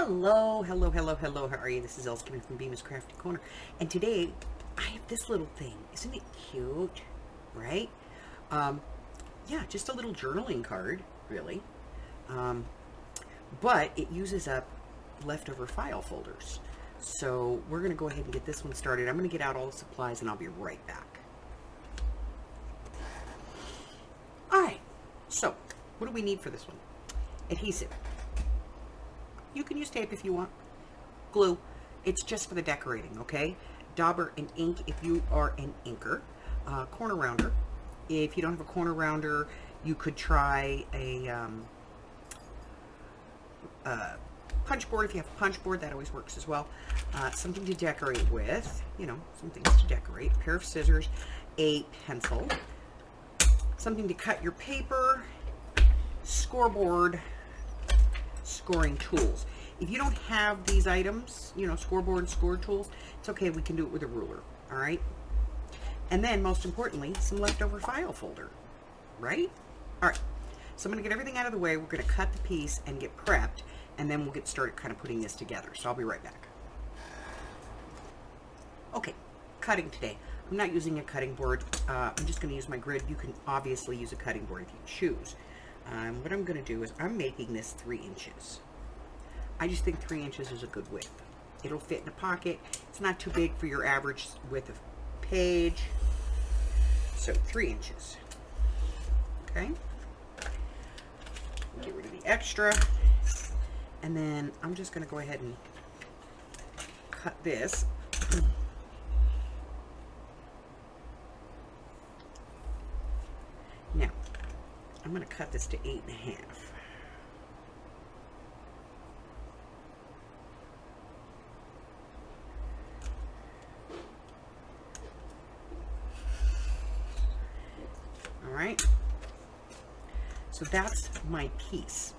Hello, hello, hello, hello. How are you? This is Els coming from Bemis Crafty Corner. And today, I have this little thing. Isn't it cute? Right? Um, yeah, just a little journaling card, really. Um, but it uses up leftover file folders. So we're going to go ahead and get this one started. I'm going to get out all the supplies and I'll be right back. Alright, so what do we need for this one? Adhesive. You can use tape if you want. Glue. It's just for the decorating, okay? Dauber and ink if you are an inker. Corner rounder. If you don't have a corner rounder, you could try a punch board. If you have a punch board, that always works as well. Something to decorate with, you know, some things to decorate. A pair of scissors, a pencil, something to cut your paper, scoreboard, scoring tools. If you don't have these items, you know, scoreboard and score tools, it's okay. We can do it with a ruler. All right. And then most importantly, some leftover file folder, right? All right. So I'm going to get everything out of the way. We're going to cut the piece and get prepped, and then we'll get started kind of putting this together. So I'll be right back. Okay. Cutting today. I'm not using a cutting board. I'm just going to use my grid. You can obviously use a cutting board if you choose. What I'm going to do is I'm making this 3 inches. I just think 3 inches is a good width. It'll fit in a pocket. It's not too big for your average width of page. So 3 inches. Okay. Get rid of the extra. And then I'm just going to go ahead and cut this. Now, I'm going to cut this to 8.5. All right. So that's my piece.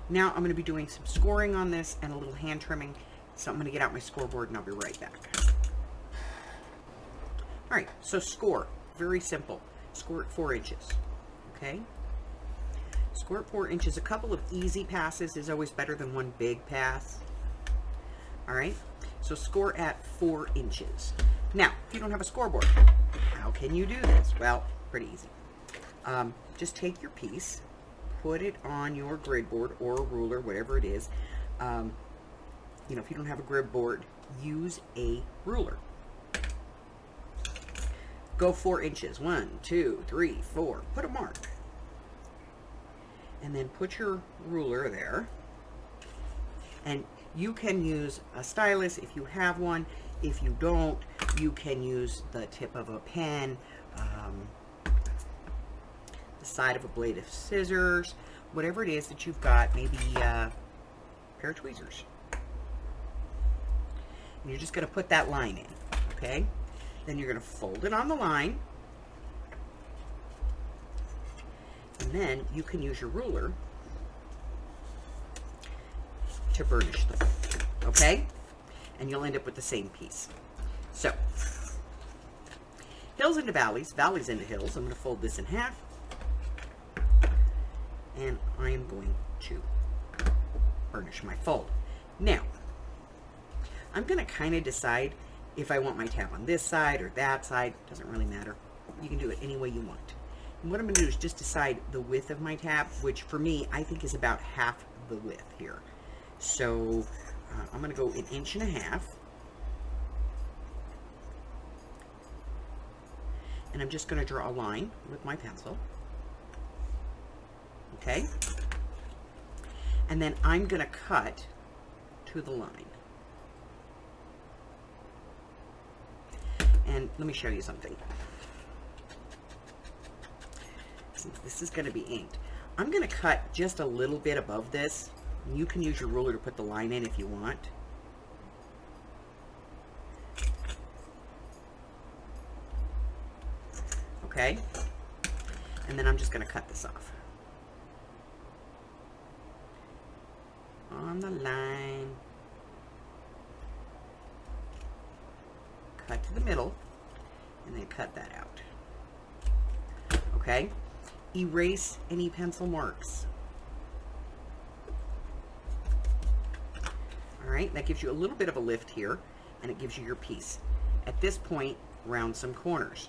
Now I'm going to be doing some scoring on this and a little hand trimming. So I'm going to get out my scoreboard and I'll be right back. All right. So score. Very simple. Score at 4 inches. Okay. Score at 4 inches. A couple of easy passes is always better than one big pass. All right. So score at 4 inches. Now, if you don't have a scoreboard, how can you do this? Well, pretty easy. Just take your piece, put it on your grid board or a ruler, whatever it is. You know, if you don't have a grid board, use a ruler. Go 4 inches. 1, 2, 3, 4. Put a mark. And then put your ruler there. And you can use a stylus if you have one. If you don't, you can use the tip of a pen, the side of a blade of scissors, whatever it is that you've got, maybe a pair of tweezers. And you're just going to put that line in, okay? Then you're going to fold it on the line. And then you can use your ruler to burnish them, okay? And you'll end up with the same piece. So, hills into valleys, valleys into hills. I'm going to fold this in half. And I am going to burnish my fold. Now, I'm going to kind of decide if I want my tab on this side or that side. Doesn't really matter. You can do it any way you want. And what I'm going to do is just decide the width of my tab, which for me, I think is about half the width here. So, I'm going to go 1.5 inches. And I'm just going to draw a line with my pencil. Okay? And then I'm going to cut to the line. And let me show you something. Since this is going to be inked, I'm going to cut just a little bit above this. You can use your ruler to put the line in if you want. Okay? And then I'm just going to cut this off. On the line. Cut to the middle. And then cut that out. Okay? Erase any pencil marks. right? That gives you a little bit of a lift here, and it gives you your piece. At this point, round some corners.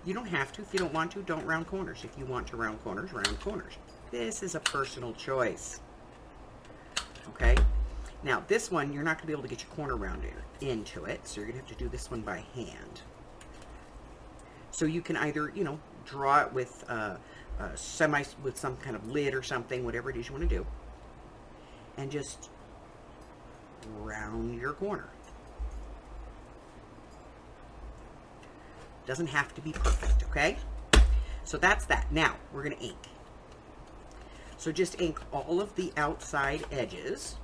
You don't have to. If you don't want to, don't round corners. If you want to round corners, round corners. This is a personal choice. Okay? Now, this one, you're not going to be able to get your corner rounded into it, so you're going to have to do this one by hand. So you can either, you know, draw it with with some kind of lid or something, whatever it is you want to do, and just round your corner. Doesn't have to be perfect, okay? So that's that. Now, we're going to ink. So just ink all of the outside edges,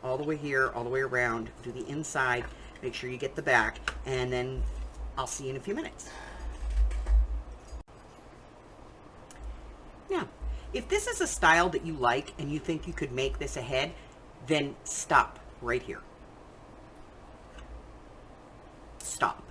all the way here, all the way around, do the inside, make sure you get the back, and then I'll see you in a few minutes. Now, if this is a style that you like and you think you could make this a head, then stop right here. Stop,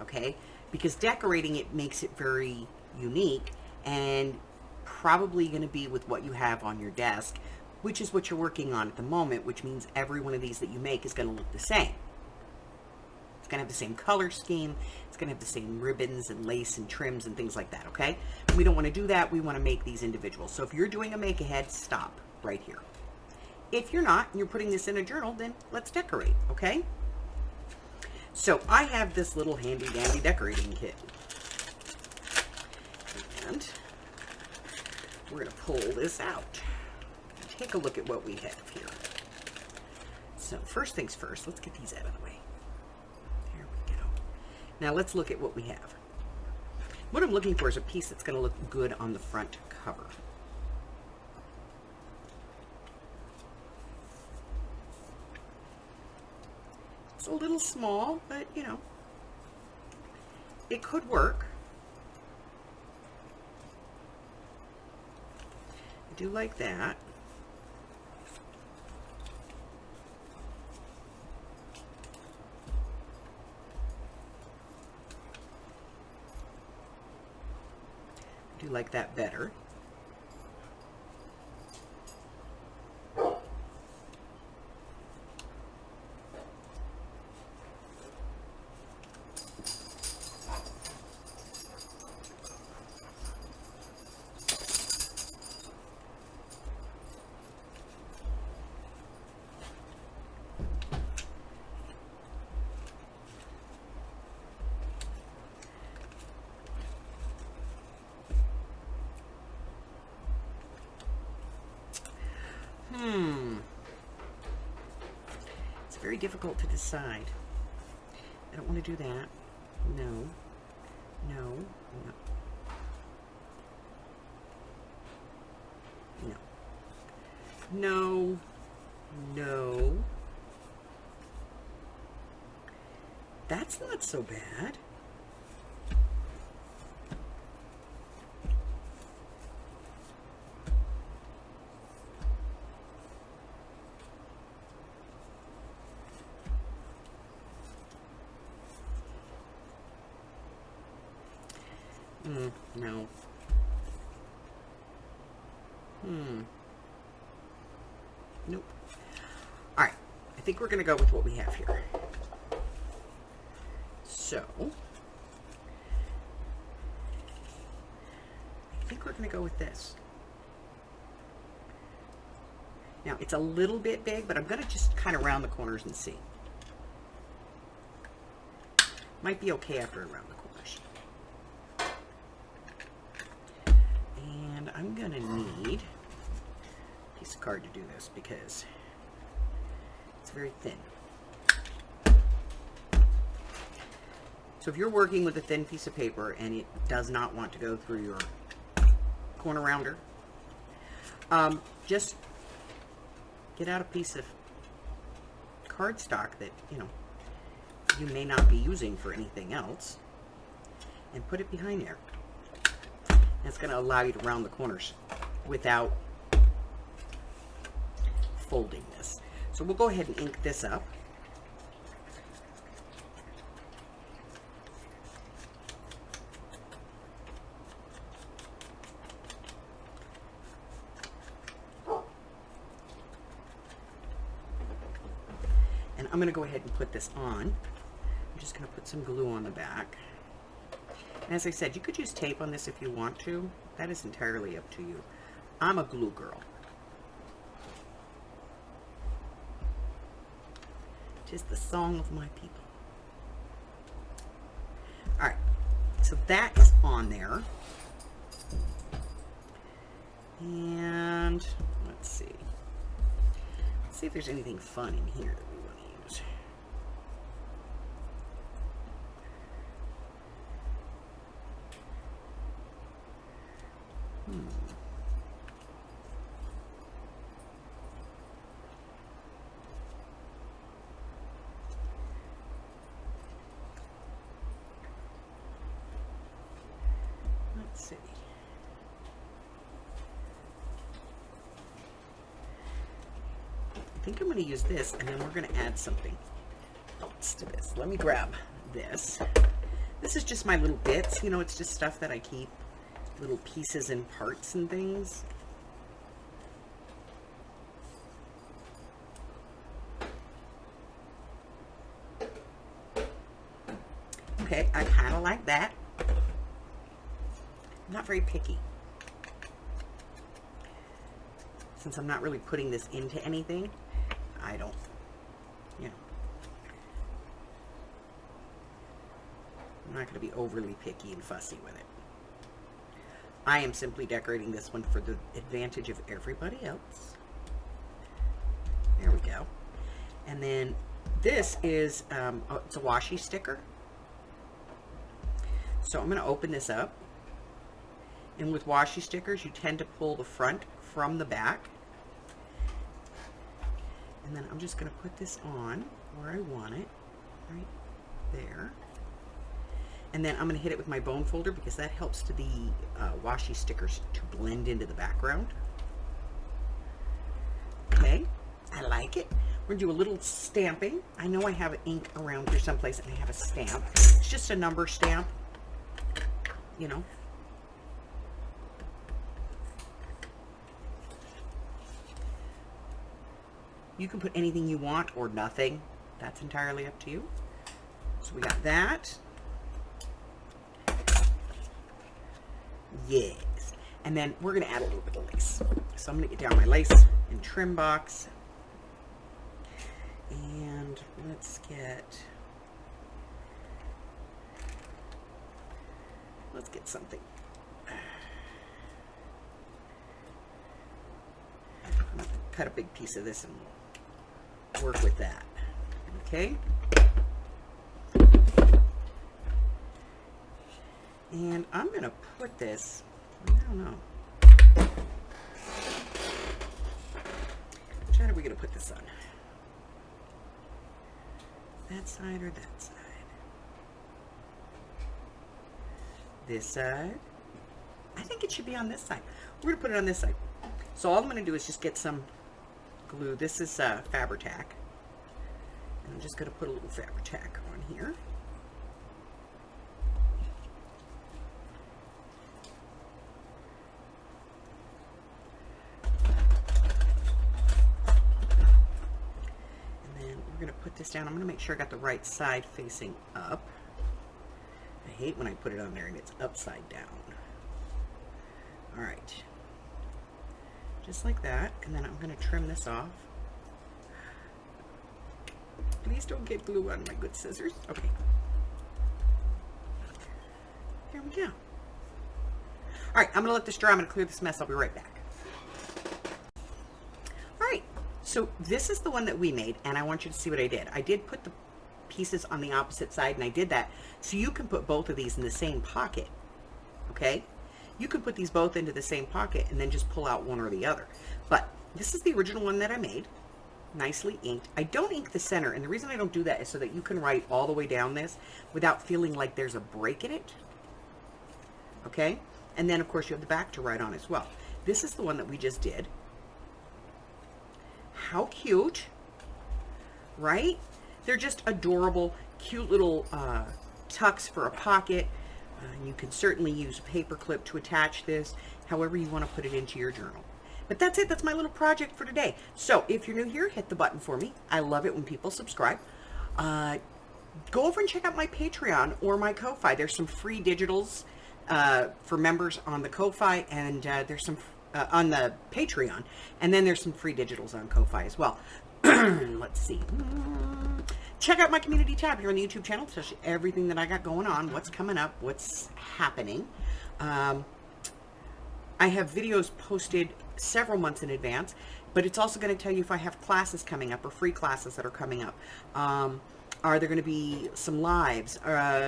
okay? Because decorating it makes it very unique and probably going to be with what you have on your desk, which is what you're working on at the moment, which means every one of these that you make is going to look the same. It's going to have the same color scheme. It's going to have the same ribbons and lace and trims and things like that, okay? We don't want to do that. We want to make these individual. So if you're doing a make-ahead, stop right here. If you're not, and you're putting this in a journal, then let's decorate, okay? So I have this little handy-dandy decorating kit. And we're going to pull this out. Take a look at what we have here. So first things first, let's get these out of the way. There we go. Now let's look at what we have. What I'm looking for is a piece that's going to look good on the front cover. It's a little small, but you know, it could work. I do like that. I do like that better. It's very difficult to decide. I don't want to do that. No. No. No. No. No. No. That's not so bad. No. Nope. All right. I think we're going to go with what we have here. So, I think we're going to go with this. Now, it's a little bit big, but I'm going to just kind of round the corners and see. Might be okay after I round the corners. And I'm going to need a piece of card to do this because it's very thin. So if you're working with a thin piece of paper and it does not want to go through your corner rounder, just get out a piece of cardstock that, you know, you may not be using for anything else and put it behind there. That's going to allow you to round the corners without folding this. So we'll go ahead and ink this up. I'm going to go ahead and put this on. I'm just going to put some glue on the back. And as I said, you could use tape on this if you want to. That is entirely up to you. I'm a glue girl. 'Tis the song of my people. All right, so that is on there. And let's see. Let's see if there's anything fun in here that we want to use. Let's see. I think I'm going to use this, and then we're going to add something else to this. Let me grab this. This is just my little bits. You know, it's just stuff that I keep, little pieces and parts and things. Okay, I kind of like that. I'm not very picky. Since I'm not really putting this into anything, I don't, you know, I'm not going to be overly picky and fussy with it. I am simply decorating this one for the advantage of everybody else. There we go. And then this is, it's a washi sticker. So I'm going to open this up. And with washi stickers, you tend to pull the front from the back. And then I'm just going to put this on where I want it, right there. And then I'm going to hit it with my bone folder because that helps to the washi stickers to blend into the background. Okay, I like it. We're going to do a little stamping. I know I have ink around here someplace and I have a stamp. It's just a number stamp, you know. You can put anything you want or nothing. That's entirely up to you. So we got that. Yes. And then we're going to add a little bit of lace. So I'm going to get down my lace and trim box. And let's get something. I'm going to cut a big piece of this and work with that. Okay. And I'm going to put this, I don't know. Which side are we going to put this on? That side or that side? This side? I think it should be on this side. We're going to put it on this side. So all I'm going to do is just get some glue. This is Fabri-Tac. And I'm just going to put a little Fabri-Tac on here. And then we're going to put this down. I'm going to make sure I got the right side facing up. I hate when I put it on there and it's upside down. All right. Just like that, and then I'm going to trim this off. Please don't get glue on my good scissors. Okay. There we go. All right, I'm going to let this dry. I'm going to clear this mess. I'll be right back. All right, so this is the one that we made, and I want you to see what I did. I did put the pieces on the opposite side, and I did that so you can put both of these in the same pocket, okay? You could put these both into the same pocket and then just pull out one or the other. But this is the original one that I made, nicely inked. I don't ink the center, and the reason I don't do that is so that you can write all the way down this without feeling like there's a break in it. Okay? And then, of course, you have the back to write on as well. This is the one that we just did. How cute, right? They're just adorable, cute little tucks for a pocket. You can certainly use a paper clip to attach this, however you want to put it into your journal. But that's it. That's my little project for today. So if you're new here, hit the button for me. I love it when people subscribe. Go over and check out my Patreon or my Ko-Fi. There's some free digitals for members on the Ko-Fi, and there's some on the Patreon, and then there's some free digitals on Ko-Fi as well. Let's see. Check out my community tab here on the YouTube channel to show everything that I got going on, what's coming up, what's happening. I have videos posted several months in advance, but it's also going to tell you if I have classes coming up or free classes that are coming up. Are there going to be some lives,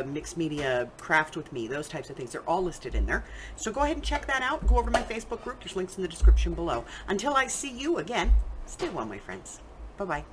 mixed media, craft with me, those types of things. They're all listed in there. So go ahead and check that out. Go over to my Facebook group. There's links in the description below. Until I see you again, stay well, my friends. Bye-bye.